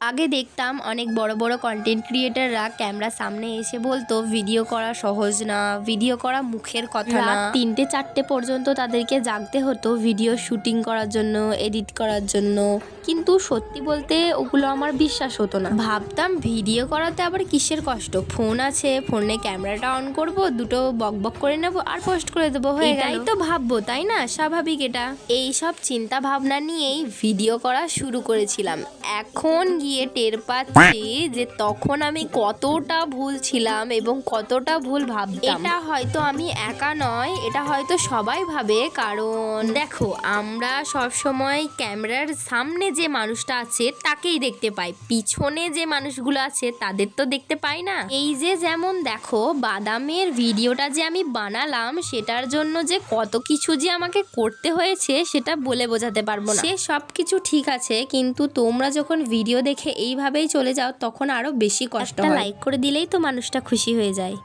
আগে দেখতাম অনেক বড় বড় কন্টেন্ট ক্রিয়েটাররা ক্যামেরার সামনে এসে বলতো ভিডিও করা সহজ না, ভিডিও করা মুখের কথা না। 3টে 4টে পর্যন্ত তাদেরকে জাগতে হতো ভিডিও শুটিং করার জন্য, এডিট করার জন্য। কিন্তু সত্যি বলতে ওগুলো আমার বিশ্বাস হতো না। ভাবতাম ভিডিও করাতে আবার কিসের কষ্ট, ফোন আছে, ফোনে ক্যামেরাটা অন করব, দুটো বকবক করে নেব আর পোস্ট করে দেবো, হয়ে গেল। এটাই তো ভাববো, তাই না? স্বাভাবিক এটা। এই সব চিন্তা ভাবনা নিয়েই ভিডিও করা শুরু করেছিলাম। এখন গিয়ে টের পাচ্ছি যে তখন আমি কতটা ভুল ছিলাম এবং কতটা ভুল ভাবতাম। এটা হয়তো আমি একা নয়, এটা হয়তো সবাই ভাবে। কারণ দেখো, আমরা সব সময় ক্যামেরার সামনে যে মানুষটা আছে তাকেই দেখতে পাই, পিছনে যে মানুষগুলো আছে তাদের তো দেখতে পাই না। এই যে যেমন দেখো, বাদামের ভিডিওটা যে আমি বানালাম সেটার জন্য যে কত কিছু যে আমাকে করতে হয়েছে সেটা বলে বোঝাতে পারবো না। সে সব কিছু ঠিক আছে, কিন্তু তোমরা যখন ভিডিও দেখে এইভাবেই চলে যাও তখন আরো বেশি কষ্ট হয়। একটা লাইক করে দিলেই তো মানুষটা খুশি হয়ে যায়।